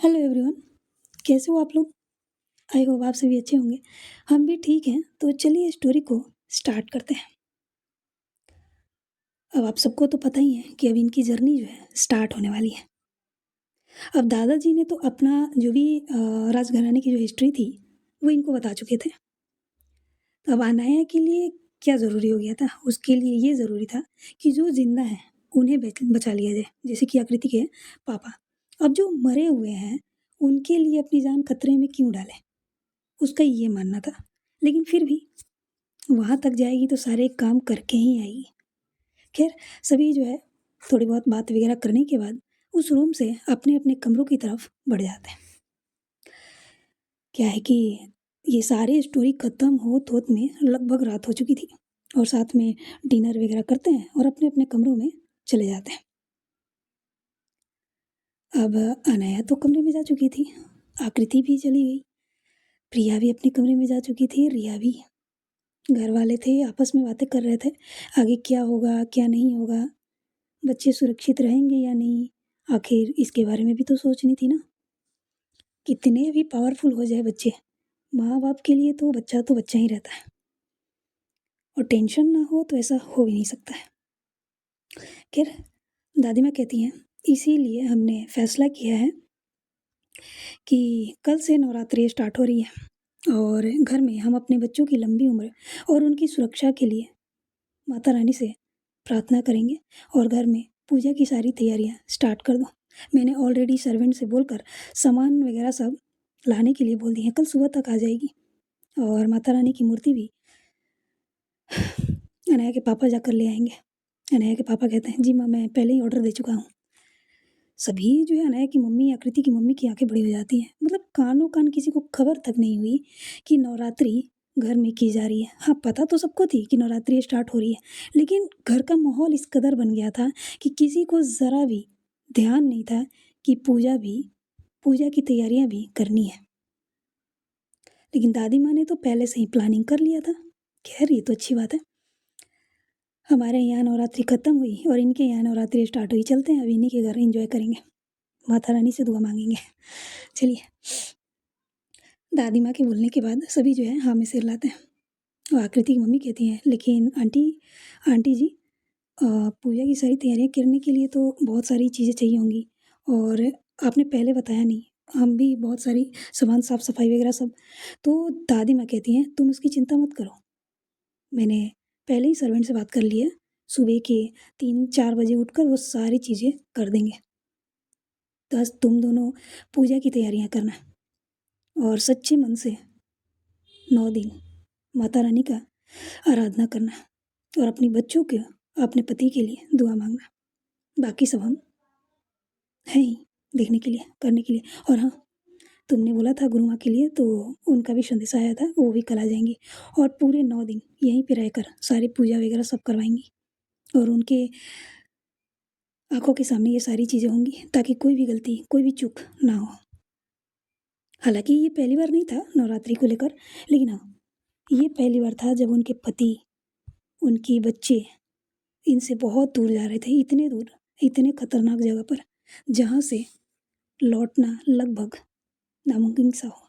Hello everyone. कैसे हो आप लोग? आई होप आप सभी अच्छे होंगे। हम भी ठीक हैं, तो चलिए स्टोरी को स्टार्ट करते हैं। अब आप सबको तो पता ही है कि अब इनकी जर्नी जो है स्टार्ट होने वाली है। अब दादाजी ने तो अपना जो भी राजघराने की जो हिस्ट्री थी, वो इनको बता चुके थे। अब अनाया के लिए क्या ज़रूरी हो गया था? उसके लिए ये ज़रूरी था कि जो ज़िंदा हैं, उन्हें बचा लिया जाए, जैसे कि आकृति के पापा। अब जो मरे हुए हैं, उनके लिए अपनी जान खतरे में क्यों डालें? उसका ये मानना था। लेकिन फिर भी वहाँ तक जाएगी तो सारे काम करके ही आएगी। खैर, सभी जो है थोड़ी बहुत बात वगैरह करने के बाद उस रूम से अपने-अपने कमरों की तरफ बढ़ जाते हैं। क्या है कि ये सारी स्टोरी खत्म होत-होत में लगभग रात हो चुकी थी और साथ में डिनर वगैरह करते हैं और अपने-अपने कमरों में चले जाते हैं। अब अनया तो कमरे में जा चुकी थी, आकृति भी चली गई, प्रिया भी अपने कमरे में जा चुकी थी, रिया भी। घर वाले थे, आपस में बातें कर रहे थे, आगे क्या होगा, क्या नहीं होगा, बच्चे सुरक्षित रहेंगे या नहीं? आखिर इसके बारे में भी तो सोचनी थी ना। कितने भी पावरफुल हो जाए बच्चे, माँ-बाप के लिए तो बच्चा ही रहता है और टेंशन ना हो तो ऐसा हो भी नहीं सकता है। खैर, दादी माँ कहती हैं, इसीलिए हमने फैसला किया है कि कल से नवरात्रि स्टार्ट हो रही है और घर में हम अपने बच्चों की लंबी उम्र और उनकी सुरक्षा के लिए माता रानी से प्रार्थना करेंगे और घर में पूजा की सारी तैयारियां स्टार्ट कर दो। मैंने ऑलरेडी सर्वेंट से बोलकर सामान वगैरह सब लाने के लिए बोल दी है, कल सुबह तक आ जाएगी। और माता रानी की मूर्ति भी अनाया के पापा जाकर ले आएंगे। अनाया के पापा कहते हैं, जी माँ मैं पहले ही ऑर्डर दे चुका हूँ। सभी जो है अनाया की मम्मी, आकृति की मम्मी की आंखें बड़ी हो जाती हैं। मतलब कानों कान किसी को खबर तक नहीं हुई कि नवरात्रि घर में की जा रही है। हाँ, पता तो सबको थी कि नवरात्रि स्टार्ट हो रही है, लेकिन घर का माहौल इस कदर बन गया था कि किसी को ज़रा भी ध्यान नहीं था कि पूजा की तैयारियां भी करनी है। लेकिन दादी माँ ने तो पहले से ही प्लानिंग कर लिया था। खैर, ये तो अच्छी बात है। हमारे यहाँ नवरात्रि खत्म हुई और इनके यहाँ नवरात्रि स्टार्ट हुई। चलते हैं, अब इन्हीं के घर एंजॉय करेंगे, माता रानी से दुआ मांगेंगे। चलिए। दादी माँ के बोलने के बाद सभी जो है हाँ में सिर लाते हैं और आकृति की मम्मी कहती हैं, लेकिन आंटी आंटी जी, पूजा की सारी तैयारियाँ करने के लिए तो बहुत सारी चीज़ें चाहिए होंगी और आपने पहले बताया नहीं। हम भी बहुत सारी सामान साफ सफाई वगैरह सब। तो दादी माँ कहती हैं, तुम उसकी चिंता मत करो, मैंने पहले ही सर्वेंट से बात कर ली है। सुबह के 3-4 बजे उठकर वो सारी चीज़ें कर देंगे। बस तुम दोनों पूजा की तैयारियाँ करना और सच्चे मन से 9 दिन माता रानी का आराधना करना और अपने बच्चों के, अपने पति के लिए दुआ मांगना। बाकी सब हम हैं ही देखने के लिए, करने के लिए। और हाँ, तुमने बोला था गुरु माँ के लिए, तो उनका भी संदेशा आया था, वो भी कल आ जाएंगी और पूरे 9 दिन यहीं पे रहकर सारी पूजा वगैरह सब करवाएंगी और उनके आंखों के सामने ये सारी चीज़ें होंगी ताकि कोई भी गलती, कोई भी चूक ना हो। हालांकि ये पहली बार नहीं था नवरात्रि को लेकर, लेकिन हाँ, ये पहली बार था जब उनके पति, उनके बच्चे इनसे बहुत दूर जा रहे थे, इतने दूर, इतने खतरनाक जगह पर, जहाँ से लौटना लगभग नामुमकिन सा हो।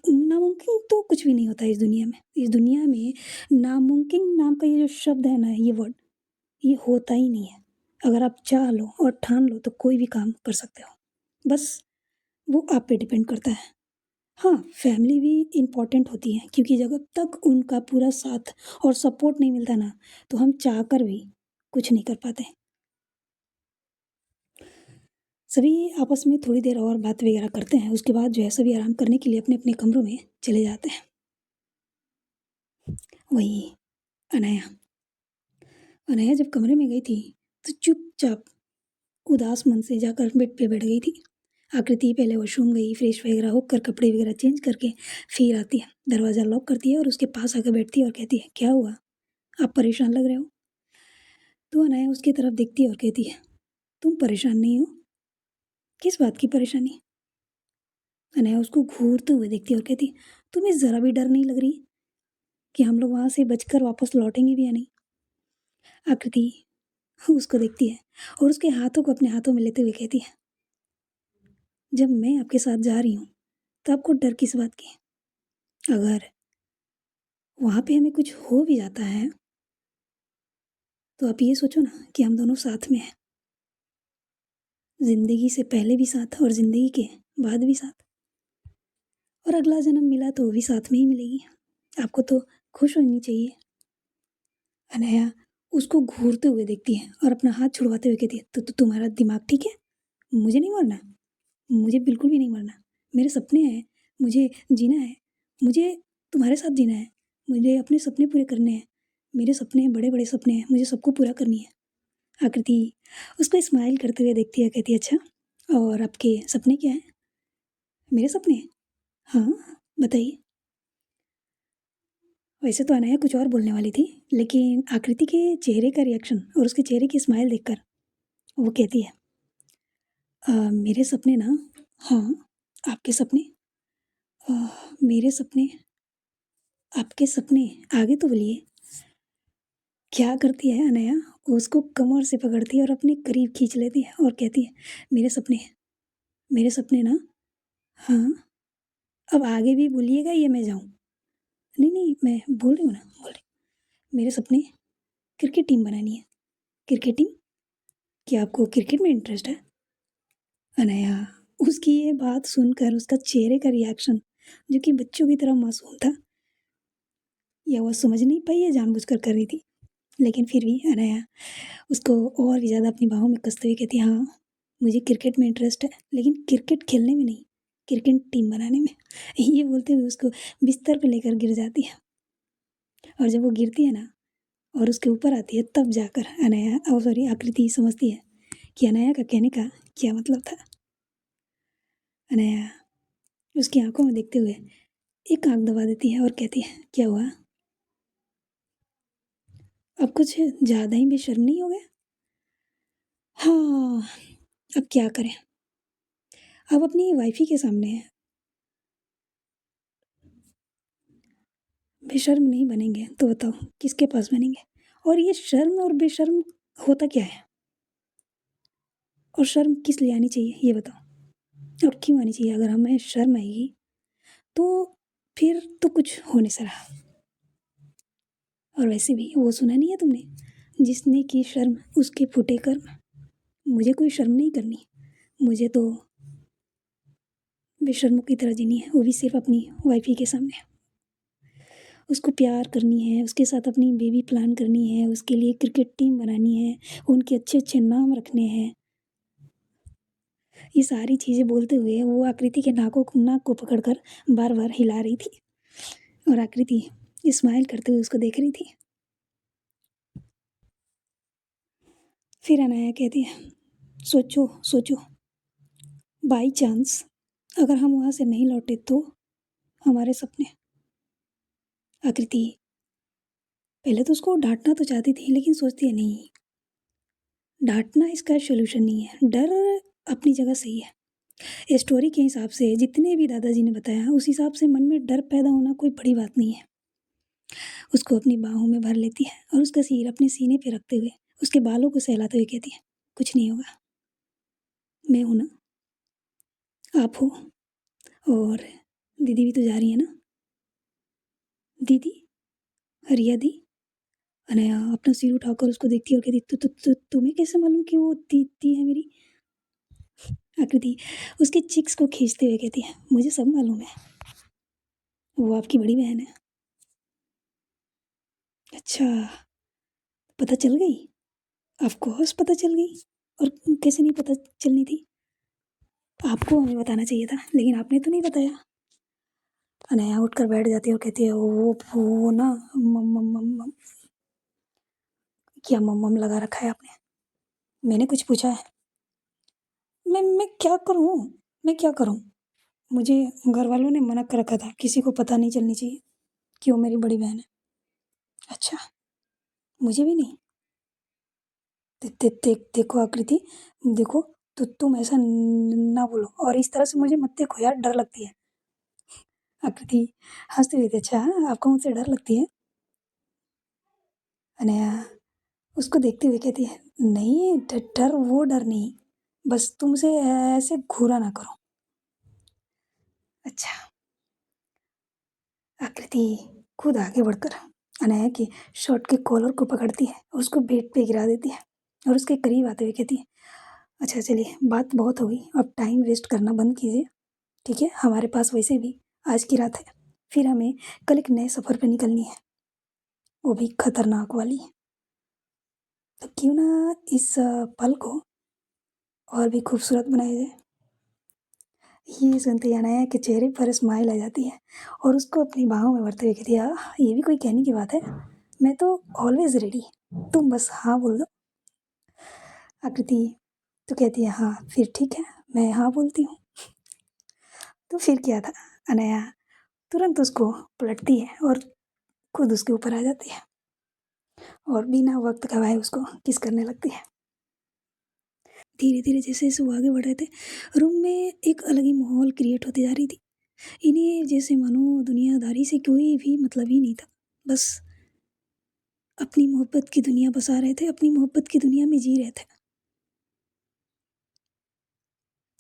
नामुमकिन तो कुछ भी नहीं होता इस दुनिया में। इस दुनिया में नामुमकिन नाम का ये जो शब्द है ना, ये वर्ड, ये होता ही नहीं है। अगर आप चाह लो और ठान लो तो कोई भी काम कर सकते हो। बस वो आप पे डिपेंड करता है। हाँ, फैमिली भी इम्पोर्टेंट होती है, क्योंकि जब तक उनका पूरा साथ और सपोर्ट नहीं मिलता ना, तो हम चाहकर भी कुछ नहीं कर पाते। सभी आपस में थोड़ी देर और बात वगैरह करते हैं, उसके बाद जो है सभी आराम करने के लिए अपने-अपने कमरों में चले जाते हैं। वहीं अनाया अनाया जब कमरे में गई थी, तो चुपचाप उदास मन से जाकर बेड पे बैठ गई थी। आकृति पहले वॉशरूम गई, फ्रेश वगैरह होकर कपड़े वगैरह चेंज करके फिर आती है, दरवाज़ा लॉक करती है और उसके पास आकर बैठती है और कहती है, क्या हुआ? आप परेशान लग रहे हो? तो अनाया उसकी तरफ देखती है और कहती है, तुम परेशान नहीं हो? किस बात की परेशानी? अनाया उसको घूरते हुए देखती है और कहती है, तुम्हें ज़रा भी डर नहीं लग रही कि हम लोग वहाँ से बचकर वापस लौटेंगे भी या नहीं? आकृति उसको देखती है और उसके हाथों को अपने हाथों में लेते हुए कहती है, जब मैं आपके साथ जा रही हूँ तो आपको डर किस बात की? अगर वहाँ पे हमें कुछ हो भी जाता है तो आप ये सोचो ना कि हम दोनों साथ में हैं। ज़िंदगी से पहले भी साथ और ज़िंदगी के बाद भी साथ, और अगला जन्म मिला तो वो भी साथ में ही मिलेगी। आपको तो खुश होनी चाहिए। अनया उसको घूरते हुए देखती है और अपना हाथ छुड़वाते हुए कहती है, तो तुम्हारा दिमाग ठीक है? मुझे नहीं मरना, मुझे बिल्कुल भी नहीं मरना। मेरे सपने हैं, मुझे जीना है, मुझे तुम्हारे साथ जीना है, मुझे अपने सपने पूरे करने हैं। मेरे सपने हैं, बड़े-बड़े सपने हैं, मुझे सबको पूरा करनी है। आकृति उसको स्माइल करते हुए देखती है, कहती है, अच्छा और आपके सपने क्या हैं? मेरे सपने? हाँ, बताइए। वैसे तो अनया कुछ और बोलने वाली थी, लेकिन आकृति के चेहरे का रिएक्शन और उसके चेहरे की स्माइल देखकर वो कहती है, मेरे सपने ना, हाँ, आपके सपने? अ, मेरे सपने, आपके सपने, आगे तो बोलिए। क्या करती है अनया? वो उसको कमर से पकड़ती है और अपने करीब खींच लेती है और कहती है, मेरे सपने, मेरे सपने ना, हाँ, अब आगे भी बोलिएगा या मैं जाऊँ? नहीं, नहीं, मैं बोल रही हूँ ना, बोल रही हूँ। मेरे सपने क्रिकेट टीम बनानी है। Cricket team? क्या आपको क्रिकेट में इंटरेस्ट है? अनया उसकी ये बात सुनकर उसका चेहरे का रिएक्शन, जो कि बच्चों की तरह मासूम था, या वो समझ नहीं पाई या जानबूझकर कर रही थी, लेकिन फिर भी अनया उसको और भी ज़्यादा अपनी बाहों में कसते हुए कहती, हाँ, मुझे क्रिकेट में इंटरेस्ट है, लेकिन क्रिकेट खेलने में नहीं, क्रिकेट टीम बनाने में। ये बोलते हुए उसको बिस्तर पे लेकर गिर जाती है, और जब वो गिरती है ना और उसके ऊपर आती है, तब जाकर अनया सॉरी आकृति समझती है कि अनया का कहने का क्या मतलब था। अनया उसकी आंखों में देखते हुए एक आंख दबा देती है और कहती है, क्या हुआ? अब कुछ ज़्यादा ही बेशर्म नहीं हो गया? हाँ, अब क्या करें? अब अपनी वाइफ़ी के सामने बेशर्म नहीं बनेंगे तो बताओ किसके पास बनेंगे? और ये शर्म और बेशर्म होता क्या है? और शर्म किस लिए आनी चाहिए ये बताओ? और क्यों आनी चाहिए? अगर हमें शर्म आएगी तो फिर तो कुछ हो नहीं सकता। और वैसे भी वो सुना नहीं है तुमने, जिसने की शर्म उसके फूटे कर्म। मुझे कोई शर्म नहीं करनी, मुझे तो बेशर्मों की तरह जीनी है, वो भी सिर्फ अपनी वाइफ़ी के सामने। उसको प्यार करनी है, उसके साथ अपनी बेबी प्लान करनी है, उसके लिए क्रिकेट टीम बनानी है, उनके अच्छे-अच्छे नाम रखने हैं। ये सारी चीज़ें बोलते हुए वो आकृति के नाक को पकड़कर बार-बार हिला रही थी, और आकृति स्माइल करते हुए उसको देख रही थी। फिर अनाया कहती है, सोचो, सोचो, बाई चांस अगर हम वहाँ से नहीं लौटे तो? हमारे सपने। आकृति पहले तो उसको डाँटना तो चाहती थी, लेकिन सोचती है नहीं, डाँटना इसका सॉल्यूशन नहीं है, डर अपनी जगह सही है। स्टोरी के हिसाब से जितने भी दादाजी ने बताया, उस हिसाब से मन में डर पैदा होना कोई बड़ी बात नहीं है। उसको अपनी बाहों में भर लेती है और उसका सिर अपने सीने पे रखते हुए उसके बालों को सहलाते हुए कहती है, कुछ नहीं होगा, मैं हूँ ना, आप हो, और दीदी भी तो जा रही है ना? दीदी? रिया दी? अनया अपना सिर उठाकर उसको देखती है और कहती, तुम्हें कैसे मालूम कि वो दीदी है मेरी? आकृति उसके चिक्स को खींचते हुए कहती है, मुझे सब मालूम है, वो आपकी बड़ी बहन है। अच्छा, पता चल गई? ऑफ कोर्स पता चल गई, और कैसे नहीं पता चलनी थी? आपको हमें बताना चाहिए था, लेकिन आपने तो नहीं बताया। अनया उठकर बैठ जाती है और कहती है, वो ना, मम क्या मम लगा रखा है आपने? मैंने कुछ पूछा है? मैं क्या करूँ? मैं क्या करूँ? मुझे घर वालों ने मना कर रखा था, किसी को पता नहीं चलनी चाहिए कि वो मेरी बड़ी बहन है। अच्छा, मुझे भी नहीं? देखो आकृति, देखो, तो तुम ऐसा ना बोलो और इस तरह से मुझे मत देखो यार, डर लगती है। आकृति हंसती हुई थी, अच्छा आपको मुझसे डर लगती है? अनया उसको देखते हुए कहती है, नहीं, डर वो डर नहीं, बस तुमसे ऐसे घूरा ना करो। अच्छा। आकृति खुद आगे बढ़कर अनाया के शर्ट के कॉलर को पकड़ती है और उसको बेड पे गिरा देती है और उसके करीब आते हुए कहती है, अच्छा चलिए बात बहुत हो गई, अब टाइम वेस्ट करना बंद कीजिए, ठीक है? हमारे पास वैसे भी आज की रात है, फिर हमें कल एक नए सफ़र पे निकलनी है, वो भी खतरनाक वाली। तो क्यों ना इस पल को और भी खूबसूरत बनाया जाए। ये सुनते ही अनाया के चेहरे पर स्माइल आ जाती है और उसको अपनी बाहों में भरते हुए कहती है, ये भी कोई कहने की बात है, मैं तो ऑलवेज रेडी, तुम बस हाँ बोल दो। आकृति तो कहती है, हाँ फिर ठीक है, मैं हाँ बोलती हूँ। तो फिर क्या था, अनाया तुरंत उसको पलटती है और खुद उसके ऊपर आ जाती है और बिना वक्त गवाए उसको किस करने लगती है। धीरे धीरे जैसे जैसे वो आगे बढ़ रहे थे, रूम में एक अलग ही माहौल क्रिएट होती जा रही थी। इन्हें जैसे मानो दुनियादारी से कोई भी मतलब ही नहीं था, बस अपनी मोहब्बत की दुनिया बसा रहे थे, अपनी मोहब्बत की दुनिया में जी रहे थे।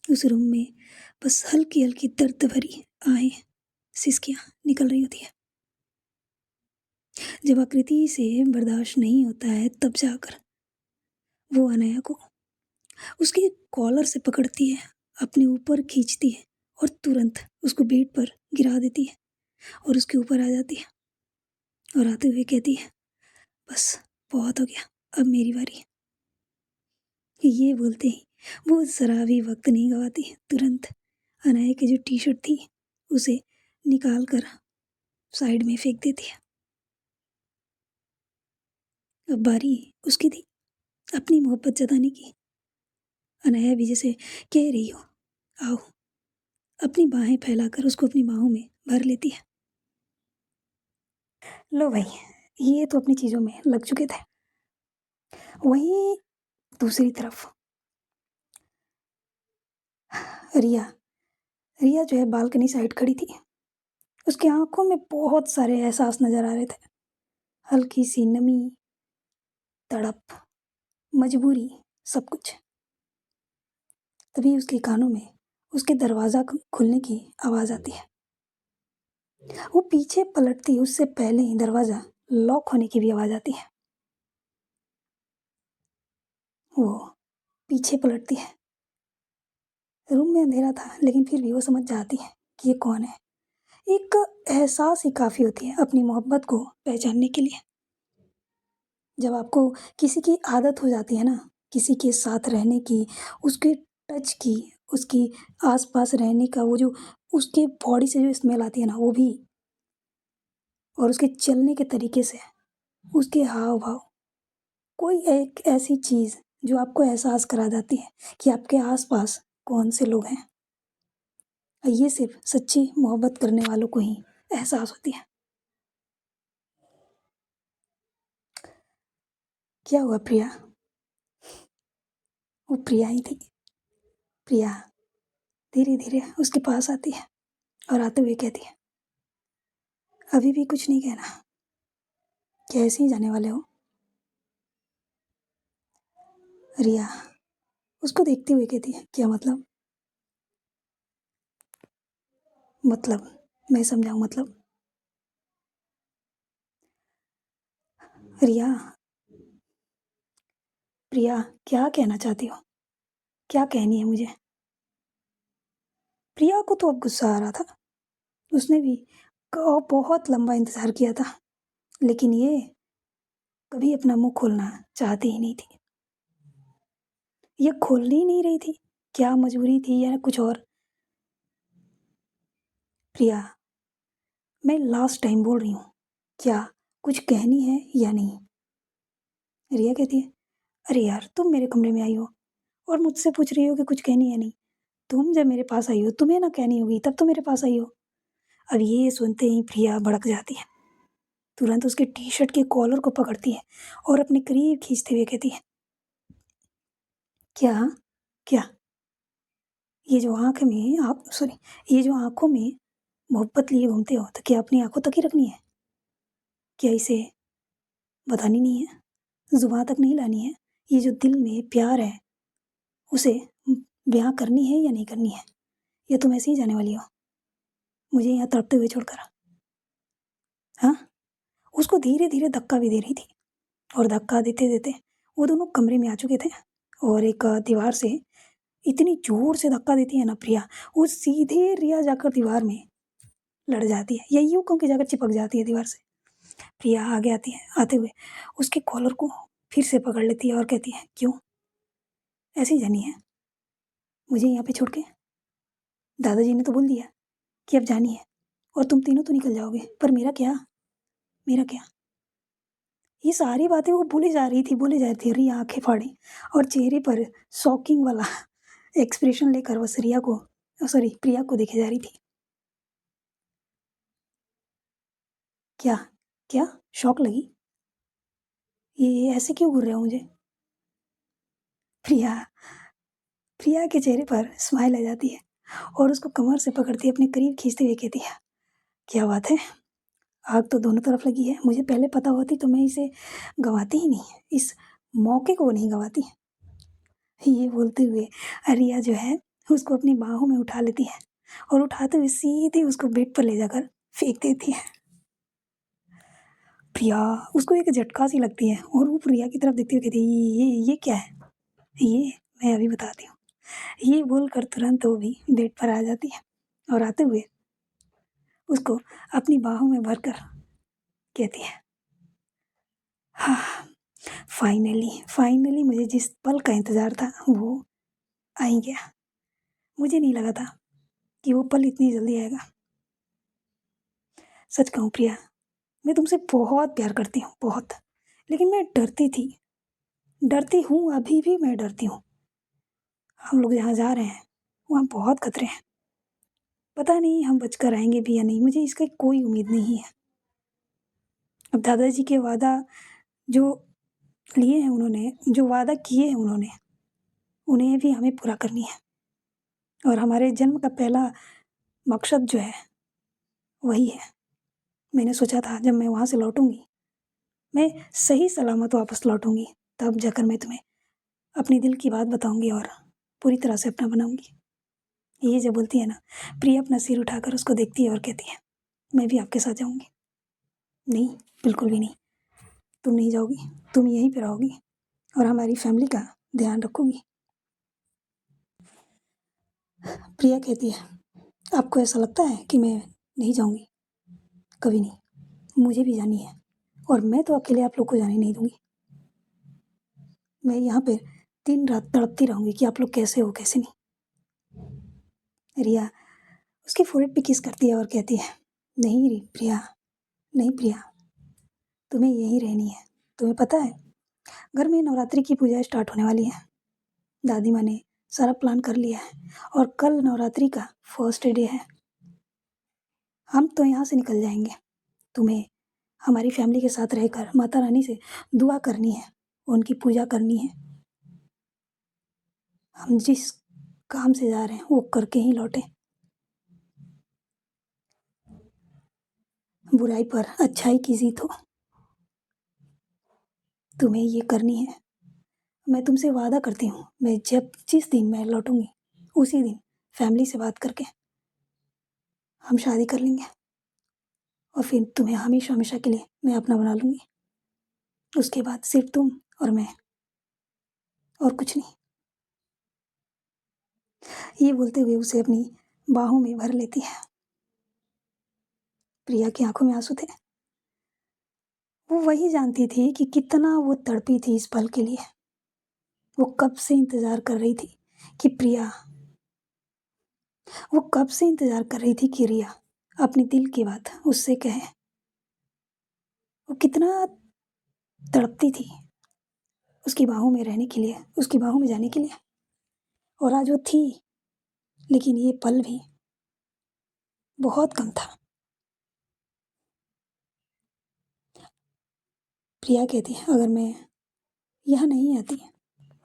उस रूम में बस हल्की हल्की दर्द भरी आहें, सिसकियाँ निकल रही होती है। जब आकृति से बर्दाश्त नहीं होता है तब जाकर वो अनाया को उसके कॉलर से पकड़ती है, अपने ऊपर खींचती है और तुरंत उसको बेड पर गिरा देती है और उसके ऊपर आ जाती है और आते हुए कहती है, बस बहुत हो गया, अब मेरी बारी है। ये बोलते ही वो ज़रा भी वक्त नहीं गवाती, तुरंत अनाया की जो टी शर्ट थी उसे निकाल कर साइड में फेंक देती है। अब बारी उसकी थी अपनी मोहब्बत जताने की। अनाया भी जैसे कह रही हो, आओ, अपनी बाहें फैलाकर उसको अपनी बाहों में भर लेती है। लो भाई, ये तो अपनी चीज़ों में लग चुके थे। वहीं दूसरी तरफ रिया रिया जो है बालकनी साइड खड़ी थी। उसकी आंखों में बहुत सारे एहसास नजर आ रहे थे, हल्की सी नमी, तड़प, मजबूरी, सब कुछ। तभी उसके कानों में उसके दरवाज़ा खुलने की आवाज़ आती है। वो पीछे पलटती उससे पहले ही दरवाज़ा लॉक होने की भी आवाज़ आती है। वो पीछे पलटती है। रूम में अंधेरा था लेकिन फिर भी वो समझ जाती है कि ये कौन है। एक एहसास ही काफ़ी होती है अपनी मोहब्बत को पहचानने के लिए। जब आपको किसी की आदत हो जाती है ना, किसी के साथ रहने की, उसके टच की, उसकी आस-पास रहने का, वो जो उसके बॉडी से जो स्मेल आती है ना वो भी, और उसके चलने के तरीके से, उसके हाव-भाव, कोई एक ऐसी चीज़ जो आपको एहसास करा देती है कि आपके आस-पास कौन से लोग हैं। ये सिर्फ़ सच्ची मोहब्बत करने वालों को ही एहसास होती है। क्या हुआ प्रिया? वो प्रिया ही थी। प्रिया धीरे-धीरे उसके पास आती है और आते हुए कहती है, अभी भी कुछ नहीं कहना? क्या ऐसे ही जाने वाले हो? रिया उसको देखते हुए कहती है, क्या मतलब? मतलब मैं समझाऊँ मतलब? रिया, प्रिया क्या कहना चाहती हो? क्या कहनी है मुझे? प्रिया को तो अब गुस्सा आ रहा था। उसने भी बहुत लंबा इंतज़ार किया था, लेकिन ये कभी अपना मुँह खोलना चाहती ही नहीं थी। ये खोल ही नहीं रही थी। क्या मजबूरी थी या कुछ और? प्रिया, मैं लास्ट टाइम बोल रही हूँ, क्या कुछ कहनी है या नहीं? रिया कहती है, अरे यार तुम मेरे कमरे में आई हो और मुझसे पूछ रही हो कि कुछ कहनी है नहीं? तुम जब मेरे पास आई हो तुम्हें ना कहनी होगी तब तो मेरे पास आई हो। अब ये सुनते ही प्रिया भड़क जाती है। तुरंत उसके टी शर्ट के कॉलर को पकड़ती है और अपने करीब खींचते हुए कहती है, क्या? क्या? ये जो आँख में आप सॉरी ये जो आँखों में मोहब्बत लिए घूमते हो तो क्या अपनी आँखों तक ही रखनी है? क्या इसे बतानी नहीं है? ज़ुबान तक नहीं लानी है? ये जो दिल में प्यार है उसे बयाँ करनी है या नहीं करनी है? या तुम ऐसे ही जाने वाली हो? मुझे यहाँ तड़पते हुए छोड़कर। हाँ, उसको धीरे-धीरे धक्का भी दे रही थी और धक्का देते-देते वो दोनों कमरे में आ चुके थे और एक दीवार से इतनी ज़ोर से धक्का देती है ना प्रिया, वो सीधे रिया जाकर दीवार में लड़ जाती है या यूँ कहूँ कि जाकर चिपक जाती है दीवार से। प्रिया आगे आती है, आते हुए उसके कॉलर को फिर से पकड़ लेती है और कहती है, "क्यों? ऐसे ही जानी है मुझे यहाँ पे छोड़ के? दादाजी ने तो बोल दिया कि अब जानी है और तुम तीनों तो निकल जाओगे, पर मेरा क्या? मेरा क्या?" ये सारी बातें वो बोले जा रही थी, बोले जा रही थी। रिया आँखें फाड़ी और चेहरे पर शॉकिंग वाला एक्सप्रेशन लेकर बस रिया को सॉरी प्रिया को देखे जा रही थी। क्या? क्या? शॉक लगी? ये ऐसे क्यों घूर रहे हो मुझे? प्रिया प्रिया के चेहरे पर स्माइल आ जाती है और उसको कमर से पकड़ती अपने करीब खींचते हुए कहती है, "क्या बात है? आग तो दोनों तरफ लगी है। मुझे पहले पता होती तो मैं इसे गँवाती ही नहीं, इस मौके को नहीं गँवाती।" ये बोलते हुए रिया जो है उसको अपनी बाहों में उठा लेती है और उठाते हुए सीधे उसको बेड पर ले जाकर फेंक देती है। प्रिया उसको एक झटका सी लगती है और वो प्रिया की तरफ देखती हुई कहती है, ये क्या है? ये मैं अभी बताती हूँ। ये बोलकर तुरंत वो भी बेड पर आ जाती है और आते हुए उसको अपनी बाहों में भरकर कहती है, हाँ, फाइनली फाइनली मुझे जिस पल का इंतज़ार था वो आ ही गया। मुझे नहीं लगा था कि वो पल इतनी जल्दी आएगा। सच कहूँ प्रिया, मैं तुमसे बहुत प्यार करती हूँ, बहुत। लेकिन मैं डरती थी, डरती हूँ, अभी भी मैं डरती हूँ। हम लोग जहाँ जा रहे हैं, वहाँ बहुत खतरे हैं। पता नहीं हम बचकर आएँगे भी या नहीं, मुझे इसकी कोई उम्मीद नहीं है। अब दादाजी के वादा जो लिए हैं उन्होंने, जो वादा किए हैं उन्होंने, उन्हें भी हमें पूरा करनी है। और हमारे जन्म का पहला मकसद जो है, वही है। मैंने सोचा था जब मैं वहाँ से लौटूँगी, मैं सही सलामत वापस लौटूँगी, तब जाकर मैं तुम्हें अपने दिल की बात बताऊँगी और पूरी तरह से अपना बनाऊँगी। ये जब बोलती है ना, प्रिया अपना सिर उठाकर उसको देखती है और कहती है, "मैं भी आपके साथ जाऊँगी।" "नहीं, बिल्कुल भी नहीं। तुम नहीं जाओगी, तुम यहीं पे रहोगी और हमारी फैमिली का ध्यान रखोगी।" प्रिया कहती है, "आपको ऐसा लगता है कि मैं नहीं जाऊँगी? कभी नहीं। मुझे भी जानी है और मैं तो अकेले आप लोग को जाने नहीं दूँगी। मैं यहाँ पे दिन-रात तड़पती रहूँगी कि आप लोग कैसे हो, कैसे नहीं।" रिया उसके फ़ोrehead पे किस करती है और कहती है, "नहीं रे प्रिया, नहीं प्रिया, तुम्हें यहीं रहनी है। तुम्हें पता है, घर में नवरात्रि की पूजा स्टार्ट होने वाली है। दादी माँ ने सारा प्लान कर लिया है और कल नवरात्रि का फर्स्ट डे है। हम तो यहाँ से निकल जाएँगे। तुम्हें हमारी फैमिली के साथ रहकर माता रानी से दुआ करनी है, उनकी पूजा करनी है। हम जिस काम से जा रहे हैं, वो करके ही लौटें। बुराई पर अच्छाई की जीत हो। तुम्हें ये करनी है। मैं तुमसे वादा करती हूँ, मैं जिस दिन मैं लौटूँगी, उसी दिन फैमिली से बात करके हम शादी कर लेंगे और फिर तुम्हें हमेशा-हमेशा के लिए मैं अपना बना लूँगी। उसके बाद सिर्फ़ तुम और मैं और कुछ नहीं।" ये बोलते हुए उसे अपनी बाहों में भर लेती है। प्रिया की आँखों में आँसू थे। वो वही जानती थी कि कितना वो तड़पी थी इस पल के लिए। वो कब से इंतज़ार कर रही थी कि प्रिया वो कब से इंतज़ार कर रही थी कि रिया अपने दिल की बात उससे कहे। वो कितना तड़पती थी उसकी बाहों में रहने के लिए, उसकी बाहों में जाने के लिए और आज वो थी, लेकिन ये पल भी बहुत कम था। प्रिया कहती है, "अगर मैं यहाँ नहीं आती,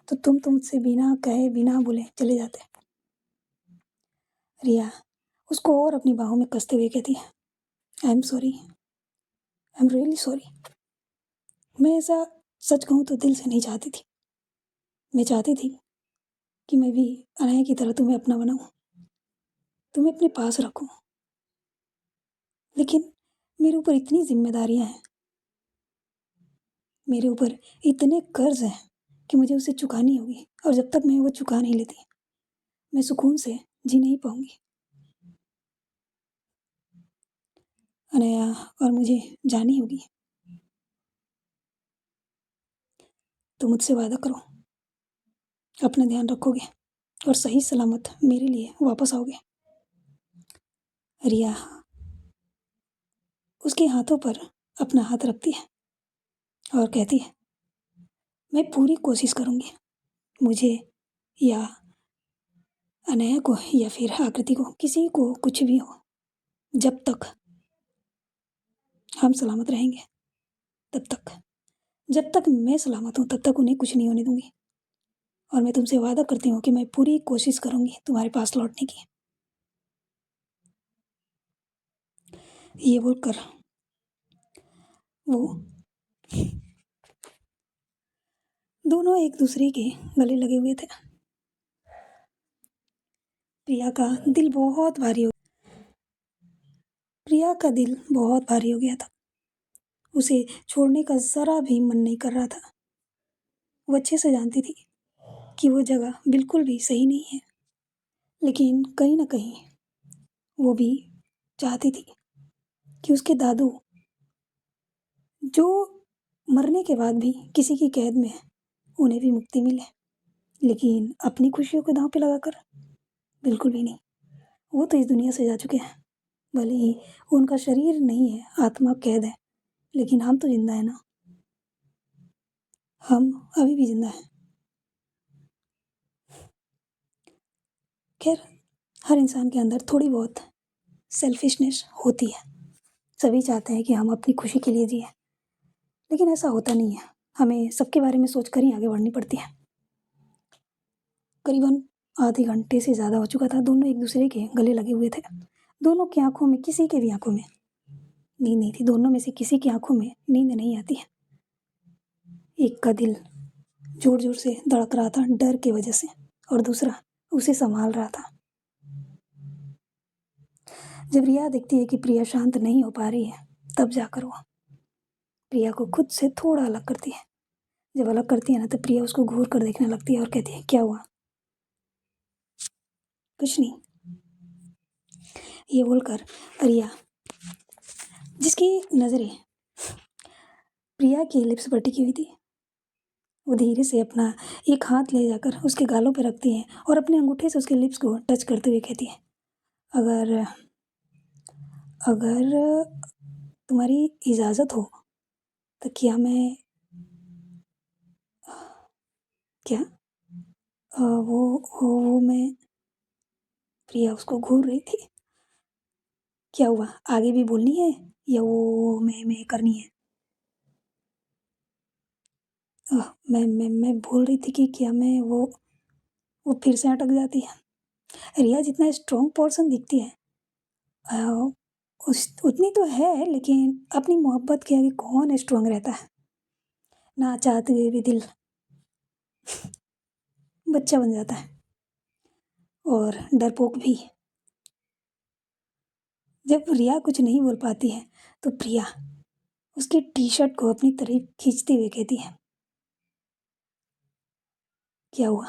तो तुम मुझसे बिना कहे, बिना बोले चले जाते।" रिया उसको और अपनी बाहों में कसते हुए कहती है, "I am sorry, I am really sorry." मैं ऐसा सच कहूँ तो दिल से नहीं चाहती थी। मैं चाहती थी कि मैं भी अनया की तरह तुम्हें अपना बनाऊँ, तुम्हें अपने पास रखूँ, लेकिन मेरे ऊपर इतनी ज़िम्मेदारियाँ हैं, मेरे ऊपर इतने कर्ज़ हैं कि मुझे उसे चुकानी होगी और जब तक मैं वो चुका नहीं लेती, मैं सुकून से जी नहीं पाऊँगी। अनया और मुझे जानी होगी, तो मुझसे वादा करो, अपना ध्यान रखोगे और सही सलामत मेरे लिए वापस आओगे। रिया उसके हाथों पर अपना हाथ रखती है और कहती है, मैं पूरी कोशिश करूँगी, मुझे या अनया को या फिर आकृति को, किसी को कुछ भी हो, जब तक हम सलामत रहेंगे, तब तक, जब तक मैं सलामत हूँ, तब तक उन्हें कुछ नहीं होने दूँगी और मैं तुमसे वादा करती हूँ कि मैं पूरी कोशिश करूँगी तुम्हारे पास लौटने की। ये बोलकर वो दोनों एक दूसरे के गले लगे हुए थे। प्रिया का दिल बहुत भारी हो प्रिया का दिल बहुत भारी हो गया था। उसे छोड़ने का ज़रा भी मन नहीं कर रहा था। वो अच्छे से जानती थी कि वो जगह बिल्कुल भी सही नहीं है, लेकिन कहीं न कहीं वो भी चाहती थी कि उसके दादू, जो मरने के बाद भी किसी की कैद में हैं, उन्हें भी मुक्ति मिले। लेकिन अपनी खुशियों को दाँव पे लगाकर बिल्कुल भी नहीं। वो तो इस दुनिया से जा चुके हैं। भले ही उनका शरीर नहीं है, आत्मा कैद है, लेकिन हम तो ज़िंदा हैं ना। हम अभी भी ज़िंदा हैं। खैर, हर इंसान के अंदर थोड़ी बहुत सेल्फिशनेस होती है। सभी चाहते हैं कि हम अपनी खुशी के लिए जिएँ, लेकिन ऐसा होता नहीं है। हमें सबके बारे में सोचकर ही आगे बढ़नी पड़ती है। करीबन आधे घंटे से ज़्यादा हो चुका था, दोनों एक दूसरे के गले लगे हुए थे। दोनों की आँखों में, किसी के भी आँखों में नींद नहीं थी। दोनों में से किसी की आँखों में नींद नहीं आती है। एक का दिल ज़ोर-ज़ोर से धड़क रहा था डर की वजह से और दूसरा उसे सँभाल रहा था। जब रिया देखती है कि प्रिया शांत नहीं हो पा रही है, तब जाकर वो प्रिया को खुद से थोड़ा अलग करती है। जब अलग करती है ना, तो प्रिया उसको घूर कर देखने लगती है और कहती है, क्या हुआ? कुछ नहीं। ये बोलकर रिया, जिसकी नज़रें प्रिया की लिप्स पर टिकी हुई थी, वो धीरे से अपना एक हाथ ले जाकर उसके गालों पर रखती है और अपने अंगूठे से उसके लिप्स को टच करते हुए कहती है, अगर अगर तुम्हारी इजाज़त हो, तो क्या मैं क्या वो मैं प्रिया उसको घूर रही थी। क्या हुआ? आगे भी बोलनी है या वो मैं करनी है? मैं बोल रही थी कि क्या मैं वो फिर से अटक जाती है। रिया जितना स्ट्रॉन्ग पर्सन दिखती है, अ, उस उतनी तो है, लेकिन अपनी मोहब्बत के आगे कौन स्ट्रॉन्ग रहता है? ना चाहते हुए भी दिल बच्चा बन जाता है और डरपोक भी। जब रिया कुछ नहीं बोल पाती है, तो प्रिया उसकी टी-शर्ट को अपनी तरफ खींचते हुए कहती है, क्या हुआ?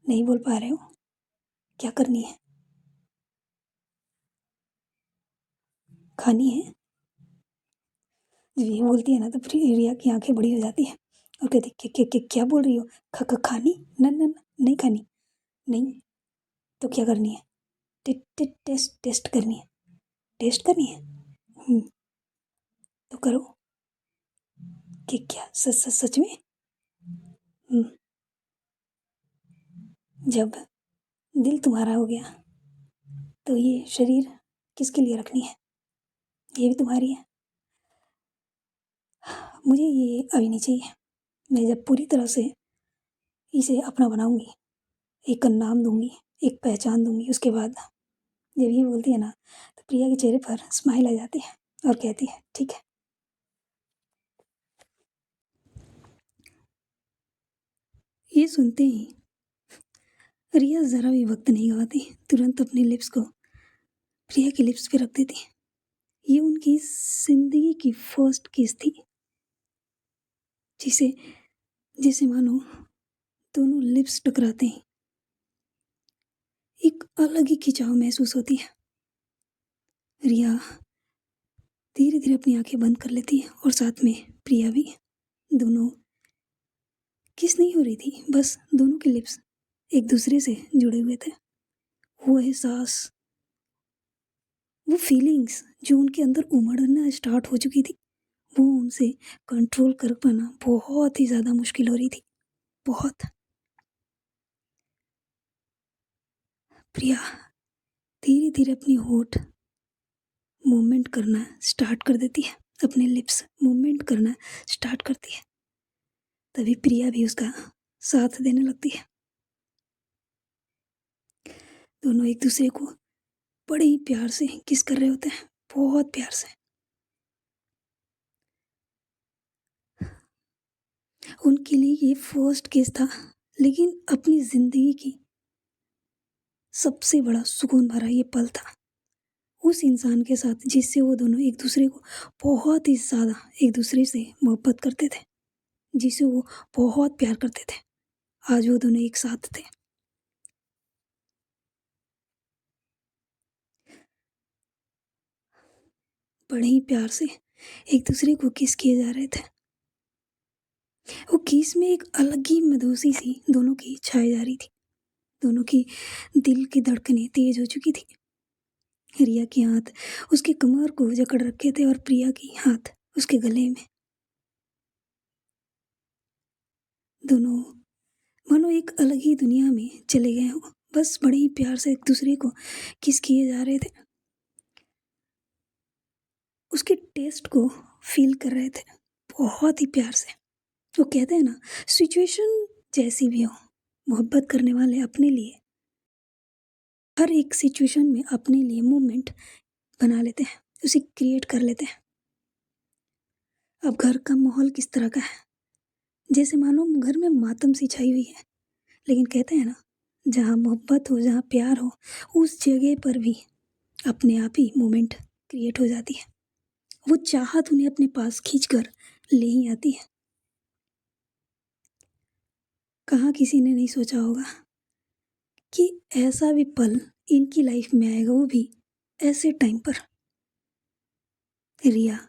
नहीं बोल पा रहे हो? क्या करनी है? खानी है? जब ये बोलती है ना, तो फिर रिया की आँखें बड़ी हो जाती हैं और कहती है, क्या बोल रही हो? खानी? न न न नहीं खानी। नहीं, तो क्या करनी है? टेस्ट करनी है। टेस्ट करनी है? तो करो। कि क्या सच में? हुँ, जब दिल तुम्हारा हो गया, तो ये शरीर किसके लिए रखनी है? ये भी तुम्हारी है। मुझे ये अभी नहीं चाहिए। मैं जब पूरी तरह से इसे अपना बनाऊँगी, एक नाम दूँगी, एक पहचान दूँगी, उसके बाद जब ये बोलती है ना, तो प्रिया के चेहरे पर स्माइल आ जाती है और कहती है, ठीक है। ये सुनते ही रिया ज़रा भी वक़्त नहीं गँवाती, तुरंत अपने लिप्स को प्रिया के लिप्स पे रख देती है। ये उनकी ज़िंदगी की फर्स्ट किस थी, जिसे जैसे मानो दोनों लिप्स टकराते हैं, एक अलग ही खिंचाव महसूस होती है। रिया धीरे-धीरे अपनी आँखें बंद कर लेती है और साथ में प्रिया भी। दोनों किस नहीं हो रही थी, बस दोनों के लिप्स एक दूसरे से जुड़े हुए थे। वो एहसास, वो फीलिंग्स जो उनके अंदर उमड़ना स्टार्ट हो चुकी थी, वो उनसे कंट्रोल कर पाना बहुत ही ज़्यादा मुश्किल हो रही थी, बहुत। प्रिया धीरे-धीरे अपनी होठ मूवमेंट करना स्टार्ट कर देती है, अपने लिप्स मूवमेंट करना स्टार्ट करती है। तभी प्रिया भी उसका साथ देने लगती है। दोनों एक दूसरे को बड़े ही प्यार से किस कर रहे होते हैं, बहुत प्यार से। उनके लिए ये फर्स्ट किस था, लेकिन अपनी ज़िंदगी की सबसे बड़ा सुकून भरा ये पल था। उस इंसान के साथ जिससे वो दोनों एक दूसरे को बहुत ही ज़्यादा एक दूसरे से मोहब्बत करते थे, जिसे वो बहुत प्यार करते थे। आज वो दोनों एक साथ थे। बड़े ही प्यार से एक दूसरे को किस किए जा रहे थे। वो किस में एक अलग ही मधुसी सी दोनों की छाई जा रही थी। दोनों की दिल की धड़कनें तेज हो चुकी थी। रिया के हाथ उसके कमर को जकड़ रखे थे और प्रिया की हाथ उसके गले में। दोनों मानो एक अलग ही दुनिया में चले गए हों, बस बड़े ही प्यार से एक दूसरे को किस किए जा रहे थे। उसके टेस्ट को फ़ील कर रहे थे, बहुत ही प्यार से। वो कहते हैं ना, सिचुएशन जैसी भी हो, मोहब्बत करने वाले अपने लिए हर एक सिचुएशन में अपने लिए मोमेंट बना लेते हैं, उसे क्रिएट कर लेते हैं। अब घर का माहौल किस तरह का है, जैसे मानो घर में मातम सी छाई हुई है। लेकिन कहते हैं ना, जहाँ मोहब्बत हो, जहाँ प्यार हो, उस जगह पर भी अपने आप ही मोमेंट क्रिएट हो जाती है। वो चाहत उन्हें अपने पास खींचकर ले ही आती है। कहाँ किसी ने नहीं सोचा होगा कि ऐसा भी पल इनकी लाइफ में आएगा, वो भी ऐसे टाइम पर। रिया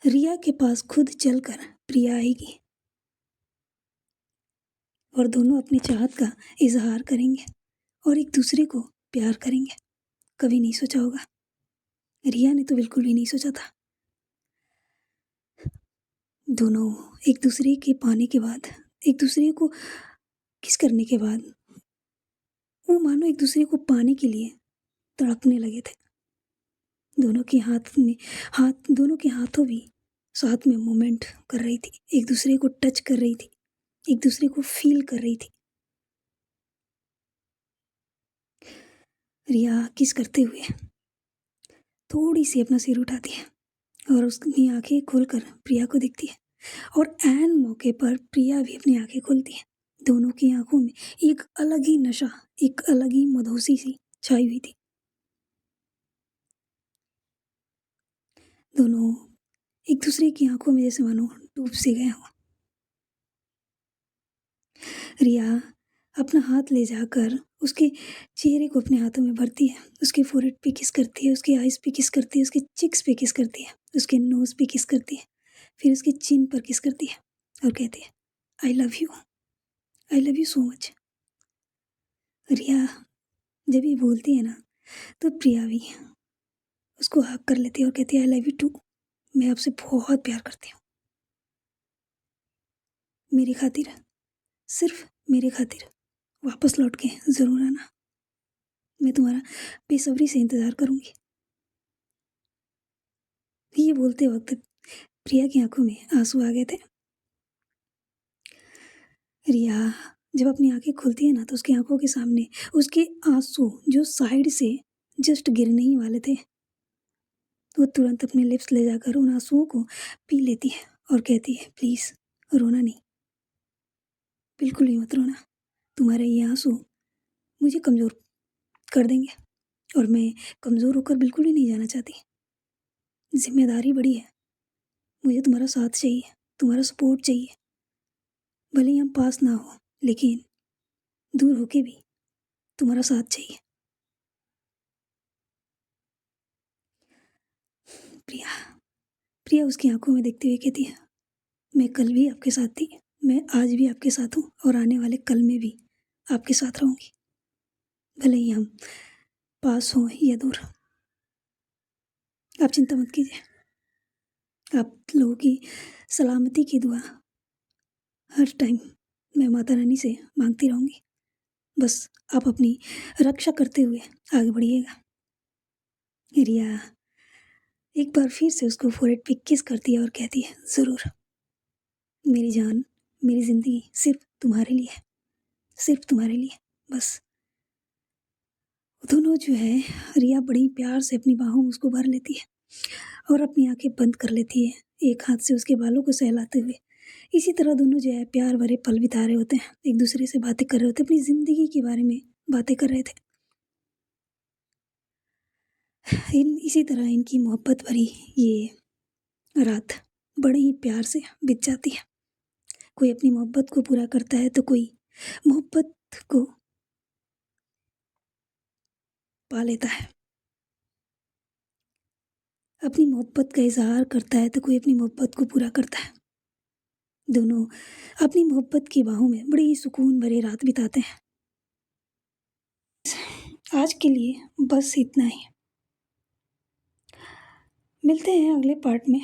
रिया के पास खुद चलकर प्रिया आएगी और दोनों अपनी चाहत का इजहार करेंगे और एक दूसरे को प्यार करेंगे। कभी नहीं सोचा होगा, रिया ने तो बिल्कुल भी नहीं सोचा था। दोनों एक दूसरे के पाने के बाद, एक दूसरे को किस करने के बाद, वो मानो एक दूसरे को पाने के लिए तड़पने लगे थे। दोनों के हाथों भी साथ में मूवमेंट कर रही थी, एक दूसरे को टच कर रही थी, एक दूसरे को फील कर रही थी। रिया किस करते हुए थोड़ी सी अपना सिर उठाती है और उसकी आंखें खोलकर प्रिया को दिखती है और ऐन मौके पर प्रिया भी अपनी आंखें खोलती है। दोनों की आंखों में एक अलग ही नशा, एक अलग ही मधुसी सी छाई हुई थी। दोनों एक दूसरे की आंखों में जैसे मानो डूब से गए हों। रिया अपना हाथ ले जाकर उसके चेहरे को अपने हाथों में भरती है, उसके फोrehead पे किस करती है, उसके आइज़ पे किस करती है, उसके चिक्स पे किस करती है, उसके नोज़ पे किस करती है, फिर उसके चिन पर किस करती है और कहती है, I love you, I love you so much. Riya जब ये बोलती है ना, तो प्रिया भी उसको हग कर लेती है और कहती है, आई लव यू टू, मैं आपसे बहुत प्यार करती हूँ। मेरी खातिर, सिर्फ मेरे खातिर वापस लौट के ज़रूर आना, मैं तुम्हारा बेसब्री से इंतज़ार करूँगी। ये बोलते वक्त प्रिया की आंखों में आंसू आ गए थे। रिया जब अपनी आंखें खोलती है ना, तो उसकी आंखों के सामने उसके आंसू जो साइड से जस्ट गिरने ही वाले थे, वो तुरंत अपने लिप्स ले जाकर उन आंसुओं को पी लेती है और कहती है, प्लीज़ रोना नहीं, बिल्कुल भी मत रोना, तुम्हारे ये आंसू मुझे कमज़ोर कर देंगे और मैं कमज़ोर होकर बिल्कुल भी नहीं जाना चाहती। ज़िम्मेदारी बड़ी है, मुझे तुम्हारा साथ चाहिए, तुम्हारा सपोर्ट चाहिए। भले ही हम पास ना हो, लेकिन दूर होके भी तुम्हारा साथ चाहिए। प्रिया, प्रिया उसकी आँखों में देखते हुए कहती है, मैं कल भी आपके साथ थी, मैं आज भी आपके साथ हूँ और आने वाले कल में भी आपके साथ रहूँगी। भले ही हम पास हों या दूर। आप चिंता मत कीजिए। आप लोगों की सलामती की दुआ हर टाइम मैं माता रानी से माँगती रहूँगी। बस आप अपनी रक्षा करते हुए आगे बढ़िएगा। रिया एक बार फिर से उसको फ़ोरहेड पे किस करती है और कहती है, ज़रूर मेरी जान, मेरी ज़िंदगी सिर्फ़ तुम्हारे लिए है, सिर्फ़ तुम्हारे लिए। बस दोनों जो है, रिया बड़ी प्यार से अपनी बाहों में उसको भर लेती है और अपनी आँखें बंद कर लेती है, एक हाथ से उसके बालों को सहलाते हुए। इसी तरह दोनों जो है प्यार भरे पल बिता रहे होते हैं, एक दूसरे से बातें कर रहे होते हैं, अपनी ज़िंदगी के बारे में बातें कर रहे थे। इसी तरह इनकी मोहब्बत भरी ये रात बड़े ही प्यार से बीत जाती है। कोई अपनी मोहब्बत को पूरा करता है तो कोई मोहब्बत को पा लेता है। अपनी मोहब्बत का इज़हार करता है तो कोई अपनी मोहब्बत को पूरा करता है। दोनों अपनी मोहब्बत की बाहों में बड़ी ही सुकून भरी रात बिताते हैं। आज के लिए बस इतना ही। मिलते हैं अगले पार्ट में।